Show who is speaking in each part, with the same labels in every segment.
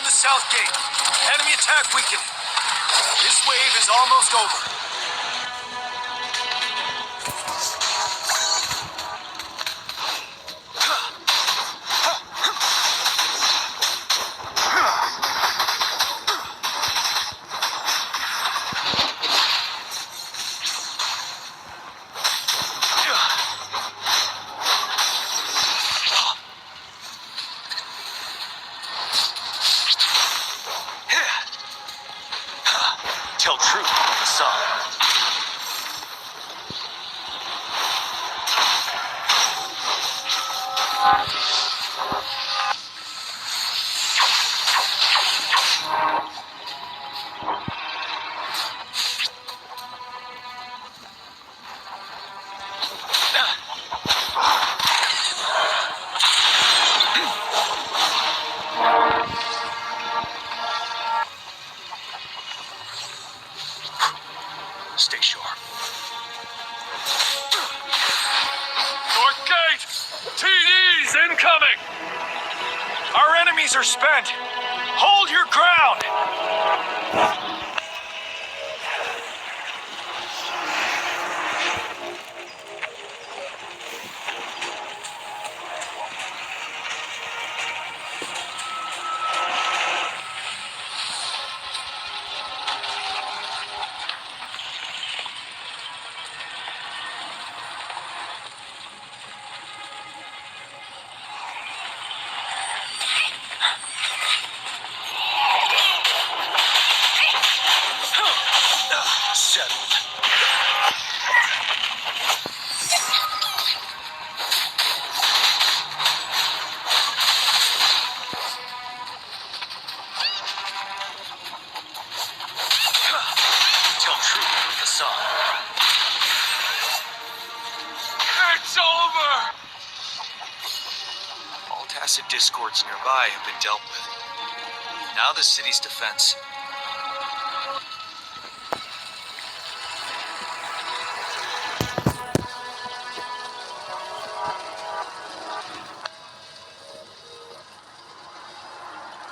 Speaker 1: the south gate. Enemy attack weakened. This wave is almost over.
Speaker 2: Tell truth to the sun. Stay sharp.
Speaker 1: North gate! TDs incoming! Our enemies are spent. Hold your ground!
Speaker 2: Settled. Tell truth with the sun.
Speaker 1: It's over!
Speaker 2: All tacit discords nearby have been dealt with. Now the city's defense.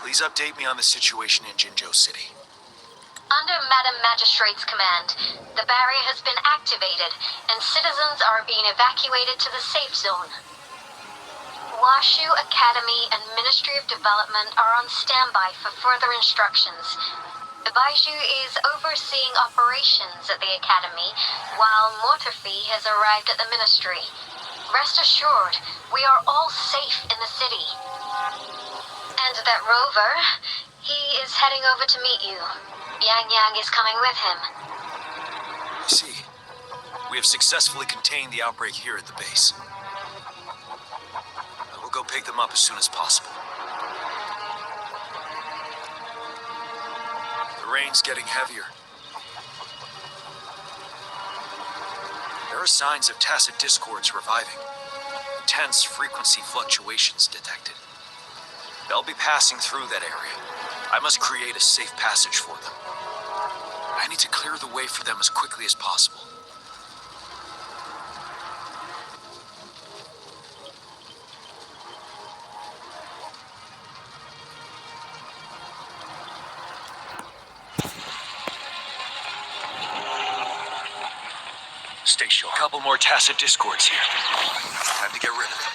Speaker 2: Please update me on the situation in Jinzhou City.
Speaker 3: Under Madam Magistrate's command, the barrier has been activated, and citizens are being evacuated to the safe zone. Washu Academy and Ministry of Development are on standby for further instructions. Baiju is overseeing operations at the Academy, while Mortarfi has arrived at the Ministry. Rest assured, we are all safe in the city. And that rover, he is heading over to meet you. Yang Yang is coming with him.
Speaker 2: I see. We have successfully contained the outbreak here at the base. I will go pick them up as soon as possible. The rain's getting heavier. There are signs of tacit discords reviving. Intense frequency fluctuations detected. They'll be passing through that area. I must create a safe passage for them. I need to clear the way for them as quickly as possible. Stay sharp. A couple more tacit discords here. Time to get rid of them.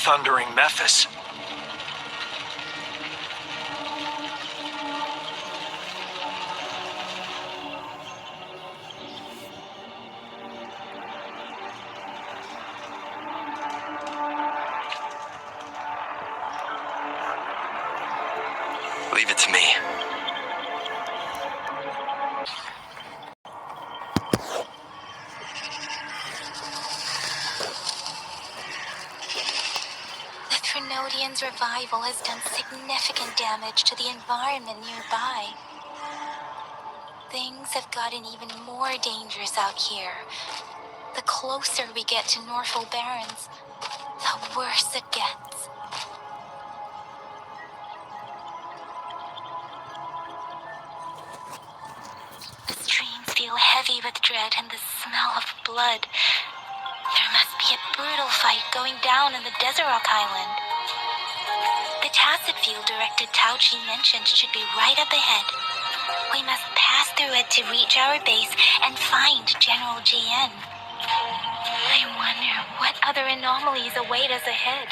Speaker 2: thundering Memphis.
Speaker 4: Leave it to me.
Speaker 3: The Trinodian's revival has done significant damage to the environment nearby. Things have gotten even more dangerous out here. The closer we get to Norfolk Barrens, the worse it gets. The streams feel heavy with dread and the smell of blood. There must be a brutal fight going down in the Desert Rock Island. The Tacit field Director Tauchi mentioned should be right up ahead. We must pass through it to reach our base and find General GN. I wonder what other anomalies await us ahead.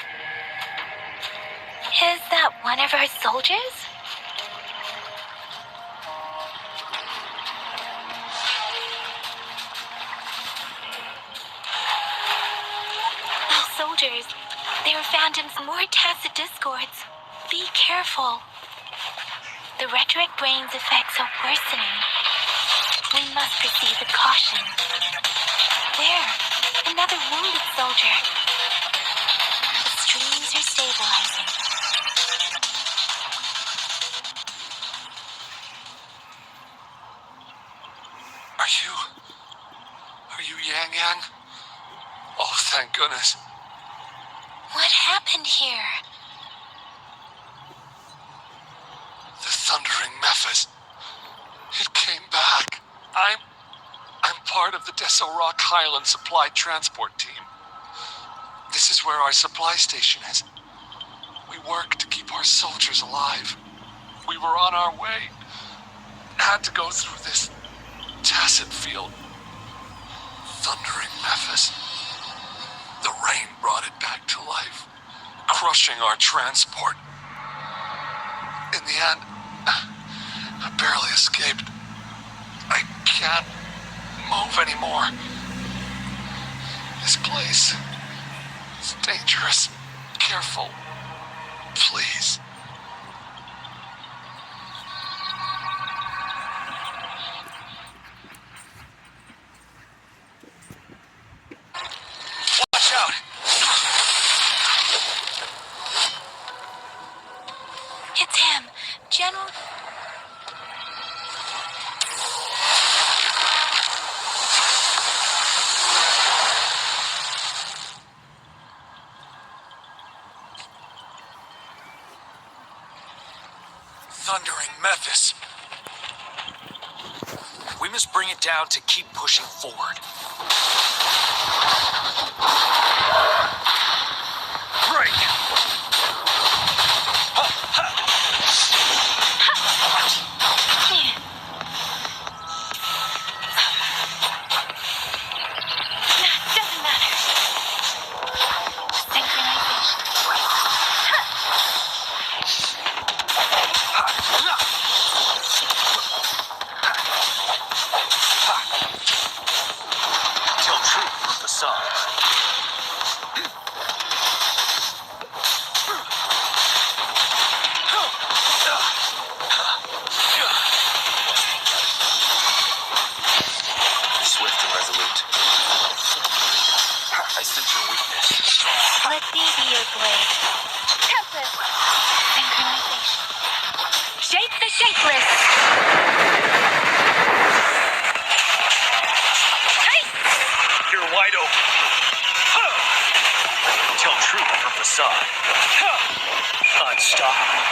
Speaker 3: Is that one of our soldiers? Soldiers. They are phantoms, more Tacit discords. Be careful. The rhetoric brain's effects are worsening. We must proceed with caution. There, another wounded soldier. The streams are stabilizing.
Speaker 1: Are you Yang Yang? Oh, thank goodness.
Speaker 3: What happened here?
Speaker 1: The thundering Memphis. It came back. I'm part of the Deso Rock Highland Supply Transport Team. This is where our supply station is. We work to keep our soldiers alive. We were on our way. Had to go through this Tacit field. Thundering Memphis. The rain brought it back to life, crushing our transport. In the end, I barely escaped. I can't move anymore. This place is dangerous. Careful. Please. Watch out!
Speaker 3: It's him, General...
Speaker 2: Thundering Memphis. We must bring it down to keep pushing forward. Break!
Speaker 3: Doesn't matter. Synchronization.
Speaker 2: Tell truth from facade. Swift and resolute. I sense your weakness.
Speaker 3: Let me be your blade. Template. Synchronization. Shape the shapeless.
Speaker 2: You're wide open. Tell truth from facade. Unstoppable.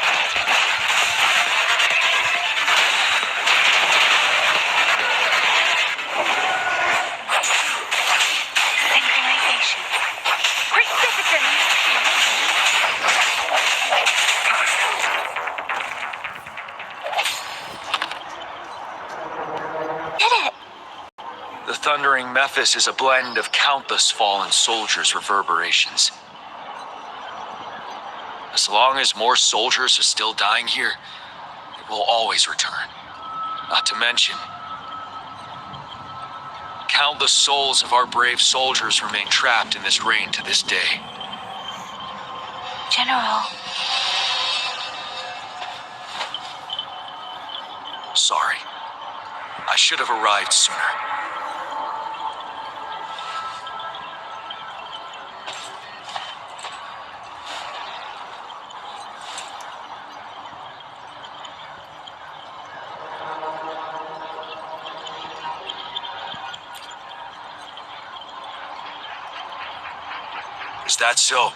Speaker 3: Synchronization. Precipitant. Did it.
Speaker 2: The thundering Memphis is a blend of countless fallen soldiers' reverberations. As long as more soldiers are still dying here, it will always return. Not to mention, countless souls of our brave soldiers remain trapped in this rain to this day.
Speaker 3: General.
Speaker 2: Sorry. I should have arrived sooner. Is that so?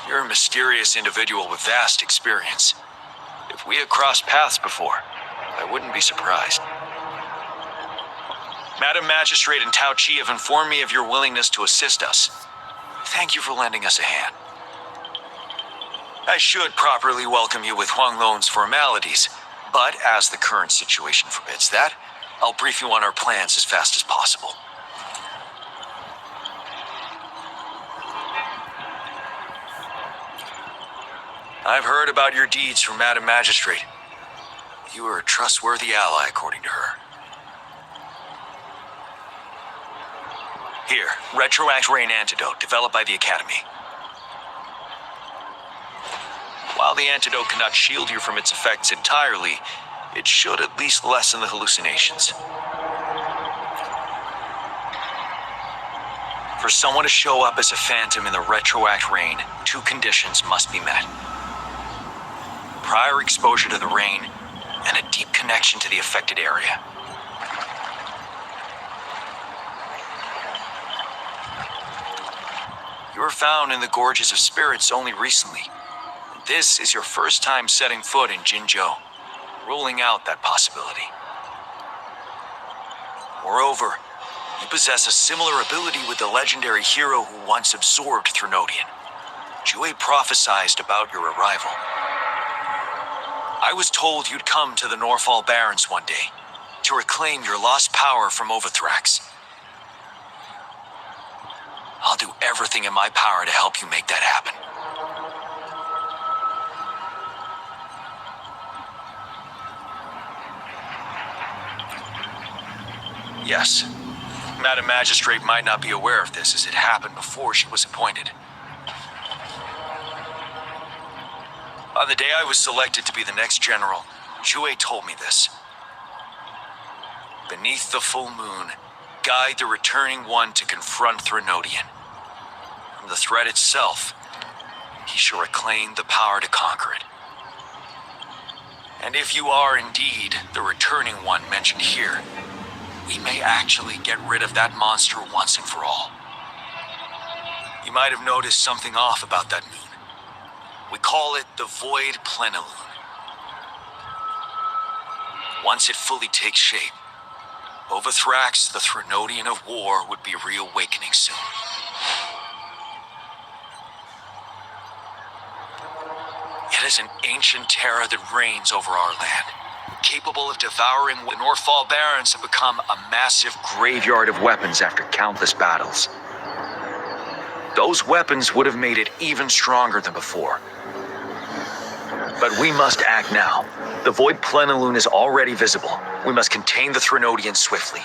Speaker 2: You're a mysterious individual with vast experience. If we had crossed paths before, I wouldn't be surprised. Madam Magistrate and Tao Chi have informed me of your willingness to assist us. Thank you for lending us a hand. I should properly welcome you with Huang Lon's formalities, but as the current situation forbids that, I'll brief you on our plans as fast as possible. I've heard about your deeds from Madam Magistrate. You are a trustworthy ally, according to her. Here, Retroact Rain Antidote, developed by the Academy. While the antidote cannot shield you from its effects entirely, it should at least lessen the hallucinations. For someone to show up as a phantom in the Retroact Rain, 2 conditions must be met. Prior exposure to the rain, and a deep connection to the affected area. You were found in the Gorges of Spirits only recently. This is your first time setting foot in Jinzhou, ruling out that possibility. Moreover, you possess a similar ability with the legendary hero who once absorbed Threnodian. Jue prophesized about your arrival. I was told you'd come to the Norfall Barrens one day to reclaim your lost power from Overthrax. I'll do everything in my power to help you make that happen. Yes, Madam Magistrate might not be aware of this as it happened before she was appointed. On the day I was selected to be the next general, Jue told me this. Beneath the full moon, guide the returning one to confront Threnodian. From the threat itself, he shall reclaim the power to conquer it. And if you are indeed the returning one mentioned here, we may actually get rid of that monster once and for all. You might have noticed something off about that moon. We call it the Void Plenilune. Once it fully takes shape, Overthrax, the Threnodian of War, would be reawakening soon. It is an ancient terror that reigns over our land, capable of devouring what the Norfall Barrens have become a massive graveyard of weapons after countless battles. Those weapons would have made it even stronger than before. But we must act now. The Void Plenilune is already visible. We must contain the Threnodian swiftly.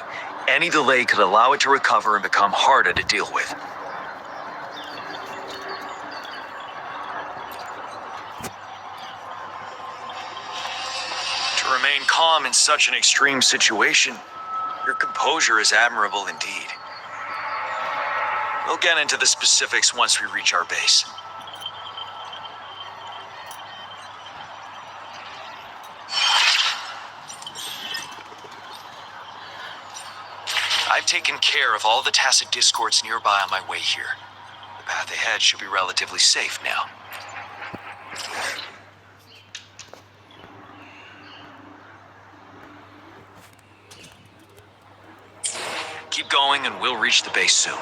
Speaker 2: Any delay could allow it to recover and become harder to deal with. To remain calm in such an extreme situation, your composure is admirable indeed. We'll get into the specifics once we reach our base. I've taken care of all the tacit discords nearby on my way here. The path ahead should be relatively safe now. Keep going and we'll reach the base soon.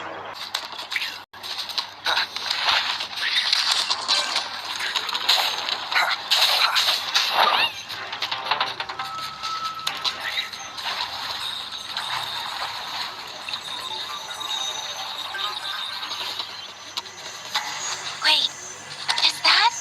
Speaker 3: Wait, is that?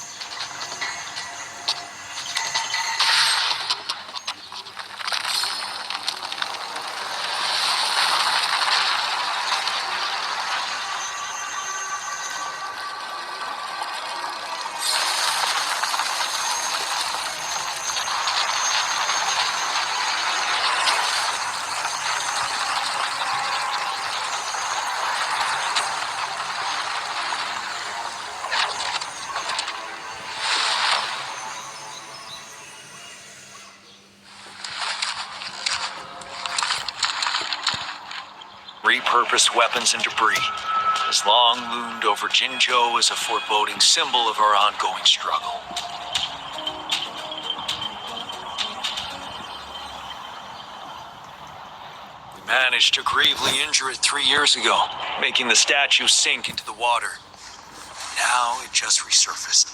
Speaker 2: repurposed weapons and debris has long loomed over Jinzhou as a foreboding symbol of our ongoing struggle. We managed to gravely injure it 3 years ago, making the statue sink into the water. Now it just resurfaced.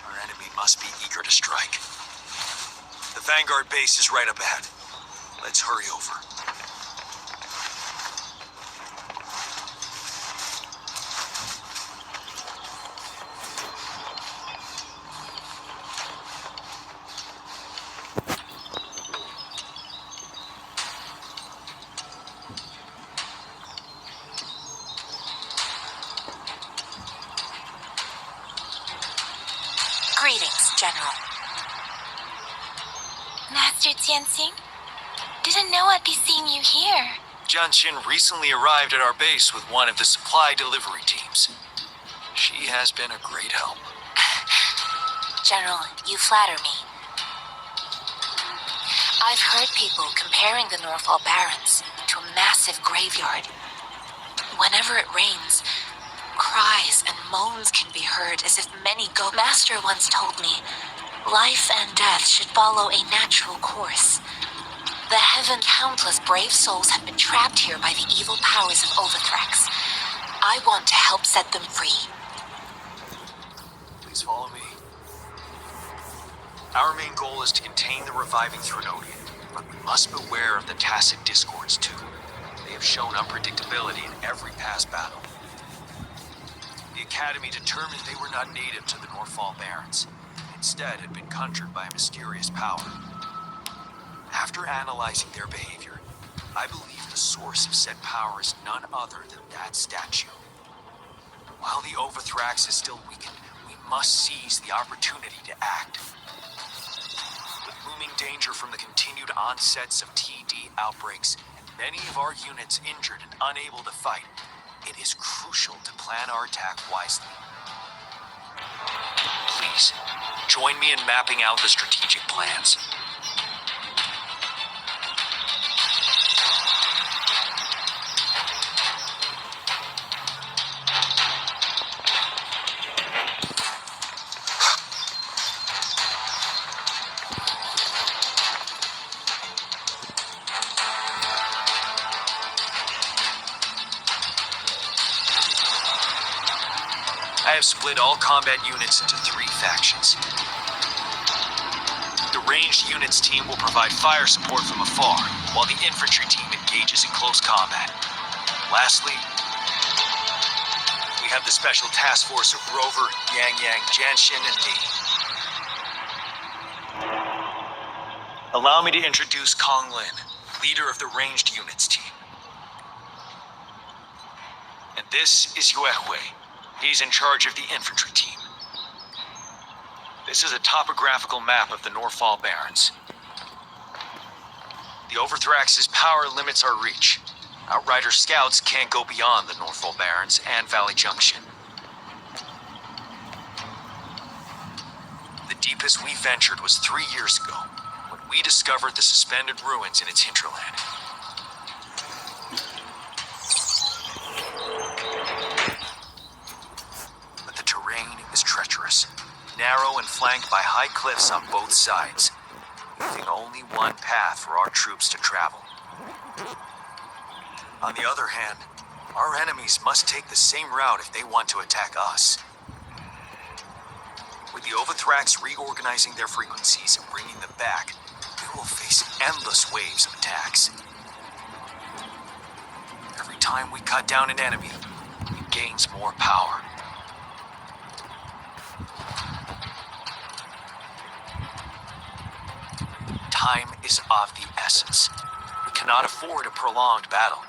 Speaker 2: Our enemy must be eager to strike. The Vanguard base is right up ahead. Let's hurry over.
Speaker 4: Greetings, General. Master Jianxing? Didn't know I'd be seeing you here.
Speaker 2: Jianxin recently arrived at our base with one of the supply delivery teams. She has been a great help.
Speaker 4: General, you flatter me. I've heard people comparing the Norfall Barrens to a massive graveyard. Whenever it rains, cries and moans can be heard as if many go. Master once told me, life and death should follow a natural course. The heaven, countless brave souls have been trapped here by the evil powers of Overthrax. I want to help set them free.
Speaker 2: Please follow me. Our main goal is to contain the reviving Threnodian, but we must beware of the tacit discords too. They have shown unpredictability in every past battle. The Academy determined they were not native to the Norfall Barrens. Instead, had been conjured by a mysterious power. After analyzing their behavior, I believe the source of said power is none other than that statue. While the Overthrax is still weakened, we must seize the opportunity to act. With looming danger from the continued onsets of TD outbreaks, and many of our units injured and unable to fight, it is crucial to plan our attack wisely. Please, join me in mapping out the strategic plans. I have split all combat units into 3 factions. The ranged units team will provide fire support from afar, while the infantry team engages in close combat. Lastly, we have the special task force of Rover, Yang, Jianxin, and me. Allow me to introduce Kong Lin, leader of the ranged units team. And this is Yue Hui. He's in charge of the infantry team. This is a topographical map of the Norfall Barrens. The Overthrax's power limits our reach. Outrider scouts can't go beyond the Norfall Barrens and Valley Junction. The deepest we ventured was 3 years ago, when we discovered the suspended ruins in its hinterland. Is treacherous, narrow and flanked by high cliffs on both sides, leaving only one path for our troops to travel. On the other hand, our enemies must take the same route if they want to attack us. With the Overthrax reorganizing their frequencies and bringing them back, we will face endless waves of attacks. Every time we cut down an enemy, it gains more power. Time is of the essence. We cannot afford a prolonged battle.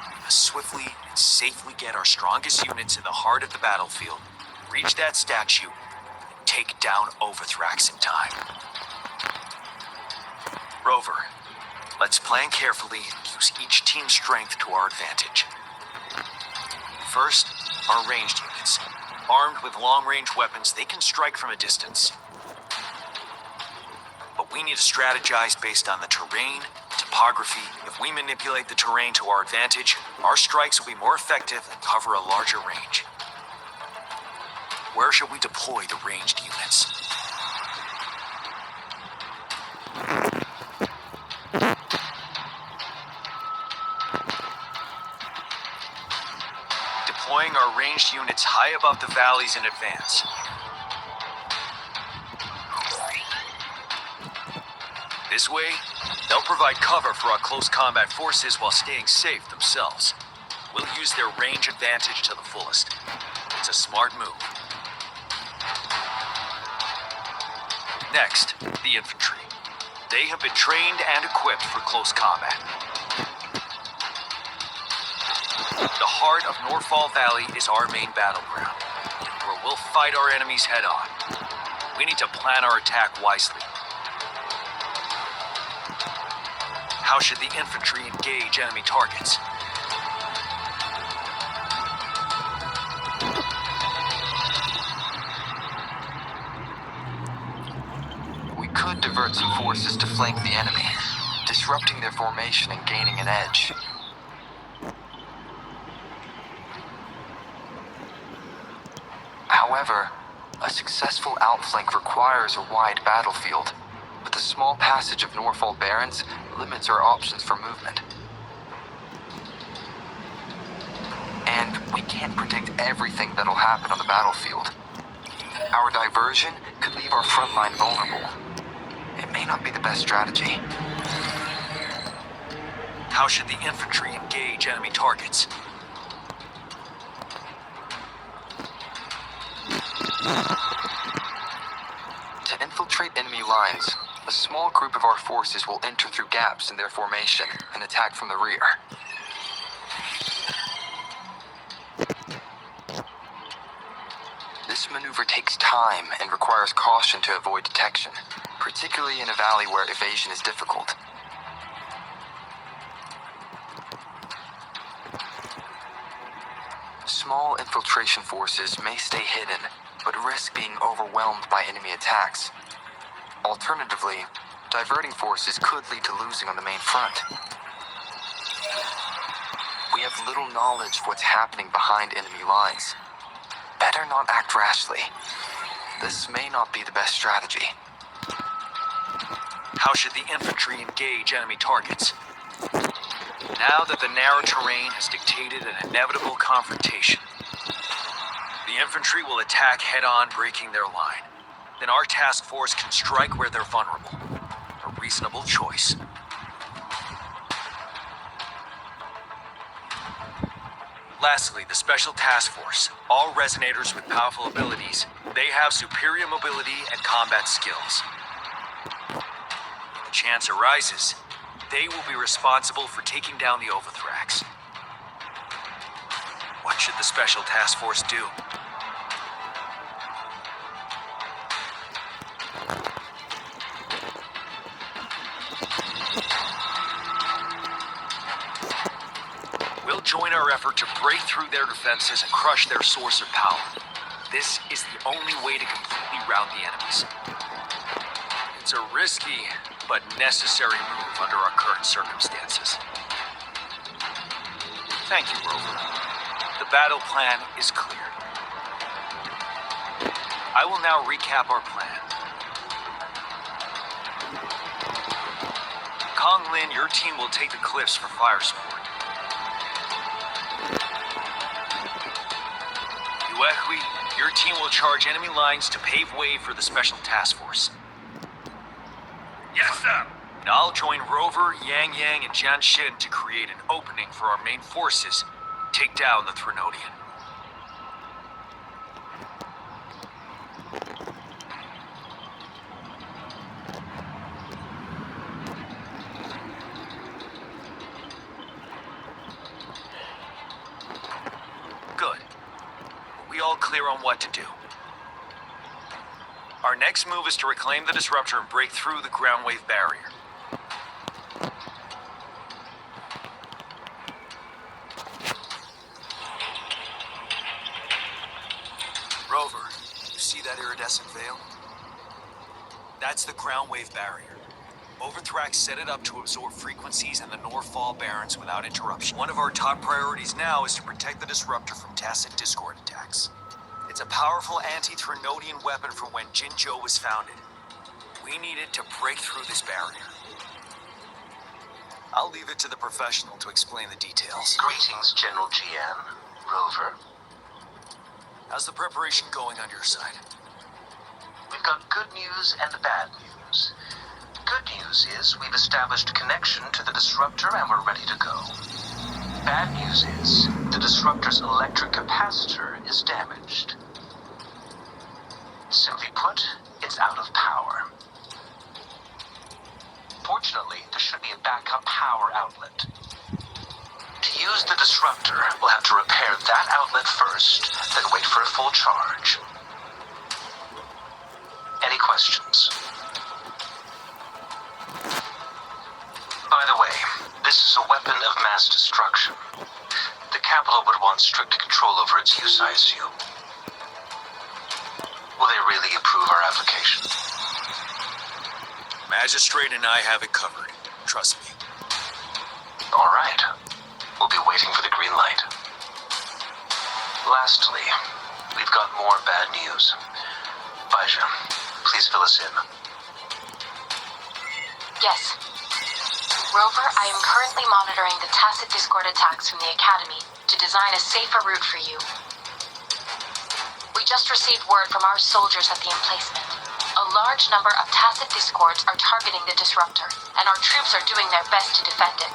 Speaker 2: We must swiftly and safely get our strongest units in the heart of the battlefield, reach that statue, and take down Overthrax in time. Rover, let's plan carefully and use each team's strength to our advantage. First, our ranged units. Armed with long-range weapons, they can strike from a distance. But we need to strategize based on the terrain to topography, if we manipulate the terrain to our advantage, our strikes will be more effective and cover a larger range. Where should we deploy the ranged units? Deploying our ranged units high above the valleys in advance. This way, they'll provide cover for our close combat forces while staying safe themselves. We'll use their range advantage to the fullest. It's a smart move. Next, the infantry. They have been trained and equipped for close combat. The heart of Norfall Valley is our main battleground, where we'll fight our enemies head on. We need to plan our attack wisely. How should the infantry engage enemy targets?
Speaker 5: We could divert some forces to flank the enemy, disrupting their formation and gaining an edge. However, a successful outflank requires a wide battlefield, but the small passage of Norfall Barrens limits our options for movement. And we can't predict everything that'll happen on the battlefield. Our diversion could leave our front line vulnerable. It may not be the best strategy.
Speaker 2: How should the infantry engage enemy targets?
Speaker 5: To infiltrate enemy lines, a small group of our forces will enter through gaps in their formation and attack from the rear. This maneuver takes time and requires caution to avoid detection, particularly in a valley where evasion is difficult. Small infiltration forces may stay hidden, but risk being overwhelmed by enemy attacks. Alternatively, diverting forces could lead to losing on the main front. We have little knowledge of what's happening behind enemy lines. Better not act rashly. This may not be the best strategy.
Speaker 2: How should the infantry engage enemy targets? Now that the narrow terrain has dictated an inevitable confrontation, the infantry will attack head-on, breaking their line. Then our task force can strike where they're vulnerable. A reasonable choice. Lastly, the Special Task Force. All resonators with powerful abilities. They have superior mobility and combat skills. When the chance arises, they will be responsible for taking down the Overthrax. What should the Special Task Force do? We'll join our effort to break through their defenses and crush their source of power. This is the only way to completely rout the enemies. It's a risky but necessary move under our current circumstances. Thank you, Rover. The battle plan is clear. I will now recap our plan. Kong Lin, your team will take the cliffs for fire support. Yuehui, your team will charge enemy lines to pave way for the Special Task Force.
Speaker 1: Yes, sir.
Speaker 2: And I'll join Rover, Yang Yang, and Jian Xin to create an opening for our main forces, take down the Threnodian. Good. We all clear on what to do. Our next move is to reclaim the disruptor and break through the ground wave barrier. Rover, you see that iridescent veil? That's the ground wave barrier. Overthrax set it up to absorb frequencies in the Norfall Barrens without interruption. One of our top priorities now is to protect the disruptor from tacit discord attacks. It's a powerful anti-Threnodian weapon from when Jinzhou was founded. We need it to break through this barrier. I'll leave it to the professional to explain the details.
Speaker 6: Greetings, General GM. Rover.
Speaker 2: How's the preparation going on your side?
Speaker 6: We've got good news and bad news. Good news is we've established a connection to the disruptor and we're ready to go. Bad news is the disruptor's electric capacitor is damaged. Simply put, it's out of power. Fortunately, there should be a backup power outlet. To use the disruptor, we'll have to repair that outlet first, then wait for a full charge. Any questions? By the way, this is a weapon of mass destruction. The capital would want strict control over its use, I assume. Will they really approve our application?
Speaker 2: Magistrate and I have it covered. Trust me.
Speaker 6: All right. We'll be waiting for the green light. Lastly, we've got more bad news. Baija, please fill us in.
Speaker 4: Yes. Rover, I am currently monitoring the tacit discord attacks from the Academy to design a safer route for you. We just received word from our soldiers at the emplacement. A large number of tacit discords are targeting the disruptor, and our troops are doing their best to defend it.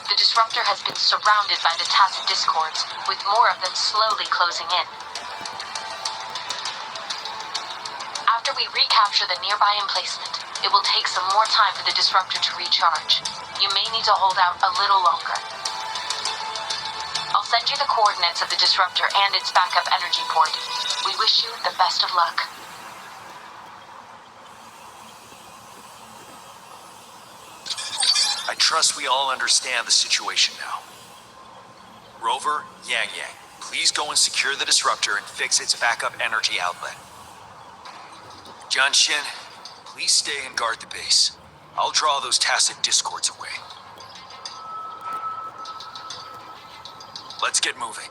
Speaker 4: The disruptor has been surrounded by the tacit discords, with more of them slowly closing in. After we recapture the nearby emplacement, it will take some more time for the disruptor to recharge. You may need to hold out a little longer. I'll send you the coordinates of the disruptor and its backup energy port. We wish you the best of luck.
Speaker 2: I trust we all understand the situation now. Rover, Yang, please go and secure the disruptor and fix its backup energy outlet. John Shin, please stay and guard the base. I'll draw those tacit discords away. Let's get moving.